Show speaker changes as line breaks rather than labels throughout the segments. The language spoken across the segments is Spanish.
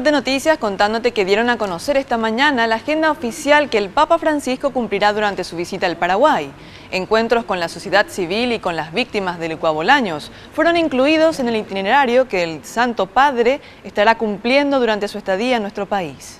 Set de Noticias contándote que dieron a conocer esta mañana la agenda oficial que el Papa Francisco cumplirá durante su visita al Paraguay. Encuentros con la sociedad civil y con las víctimas del Ecuabolaños fueron incluidos en el itinerario que el Santo Padre estará cumpliendo durante su estadía en nuestro país.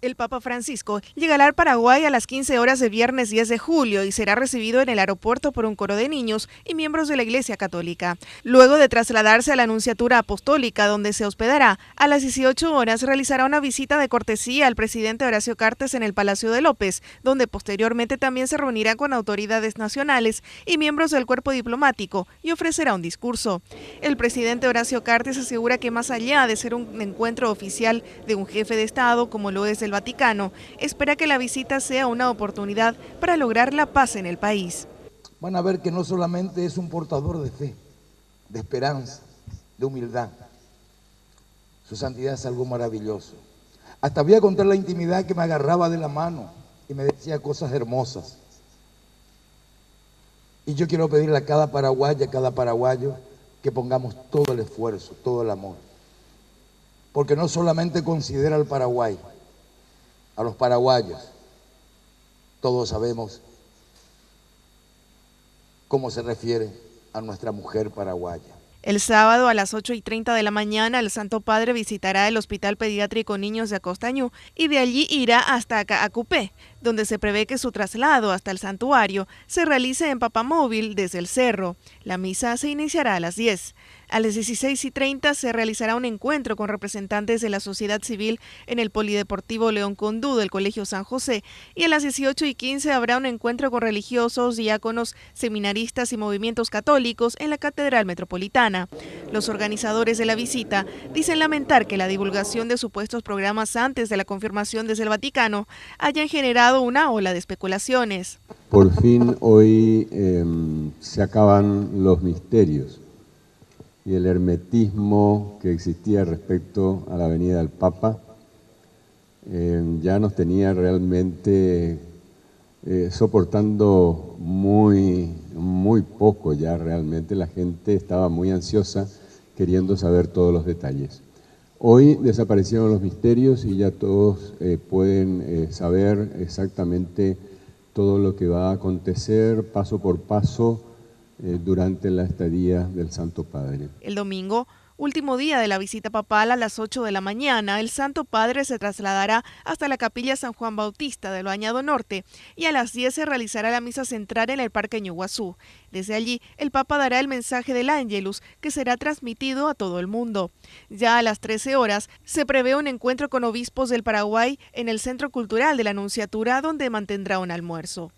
El Papa Francisco llegará al Paraguay a las 15 horas de viernes 10 de julio y será recibido en el aeropuerto por un coro de niños y miembros de la Iglesia Católica. Luego de trasladarse a la Nunciatura Apostólica, donde se hospedará, a las 18 horas realizará una visita de cortesía al presidente Horacio Cartes en el Palacio de López, donde posteriormente también se reunirá con autoridades nacionales y miembros del cuerpo diplomático y ofrecerá un discurso. El presidente Horacio Cartes asegura que más allá de ser un encuentro oficial de un jefe de Estado, como lo es el Vaticano, espera que la visita sea una oportunidad para lograr la paz en el país.
Van a ver que no solamente es un portador de fe, de esperanza, de humildad. Su santidad es algo maravilloso. Hasta voy a contar la intimidad que me agarraba de la mano y me decía cosas hermosas. Y yo quiero pedirle a cada paraguaya, a cada paraguayo, que pongamos todo el esfuerzo, todo el amor. Porque no solamente considera al Paraguay, a los paraguayos, todos sabemos cómo se refiere a nuestra mujer paraguaya.
El sábado a las 8:30 de la mañana, el Santo Padre visitará el Hospital Pediátrico Niños de Acostañú y de allí irá hasta Acupé, donde se prevé que su traslado hasta el santuario se realice en papamóvil desde el cerro. La misa se iniciará a las 10. A las 16:30 se realizará un encuentro con representantes de la sociedad civil en el Polideportivo León Condú del Colegio San José y a las 18:15 habrá un encuentro con religiosos, diáconos, seminaristas y movimientos católicos en la Catedral Metropolitana. Los organizadores de la visita dicen lamentar que la divulgación de supuestos programas antes de la confirmación desde el Vaticano hayan generado una ola de especulaciones.
Por fin hoy se acaban los misterios y el hermetismo que existía respecto a la venida del Papa ya nos tenía realmente soportando muy poco ya realmente. La gente estaba muy ansiosa queriendo saber todos los detalles. Hoy desaparecieron los misterios y ya todos pueden saber exactamente todo lo que va a acontecer paso por paso durante la estadía del Santo Padre.
El domingo, último día de la visita papal, a las 8 de la mañana, el Santo Padre se trasladará hasta la Capilla San Juan Bautista del Bañado Norte y a las 10 se realizará la misa central en el Parque Ñuguazú. Desde allí, el Papa dará el mensaje del Ángelus, que será transmitido a todo el mundo. Ya a las 13 horas, se prevé un encuentro con obispos del Paraguay en el Centro Cultural de la Nunciatura, donde mantendrá un almuerzo.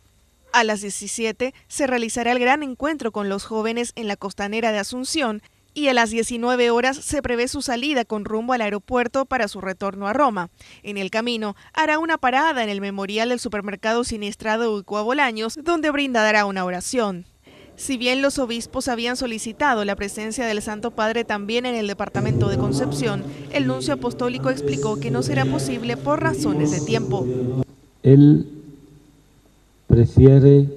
A las 17 se realizará el gran encuentro con los jóvenes en la costanera de Asunción y a las 19 horas se prevé su salida con rumbo al aeropuerto para su retorno a Roma. En el camino hará una parada en el memorial del supermercado Siniestrado Ecuabolaños, donde brindará una oración. Si bien los obispos habían solicitado la presencia del Santo Padre también en el departamento de Concepción, el nuncio apostólico explicó que no será posible por razones de tiempo.
Él prefiere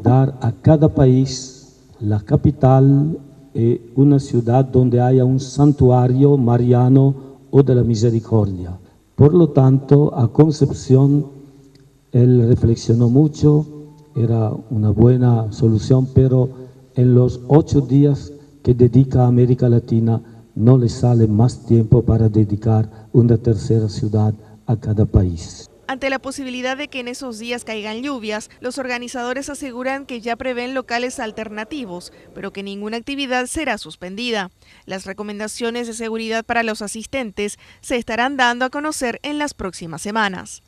dar a cada país la capital y una ciudad donde haya un santuario mariano o de la misericordia. Por lo tanto, a Concepción él reflexionó mucho, era una buena solución, pero en los 8 días que dedica a América Latina no le sale más tiempo para dedicar una tercera ciudad a cada país.
Ante la posibilidad de que en esos días caigan lluvias, los organizadores aseguran que ya prevén locales alternativos, pero que ninguna actividad será suspendida. Las recomendaciones de seguridad para los asistentes se estarán dando a conocer en las próximas semanas.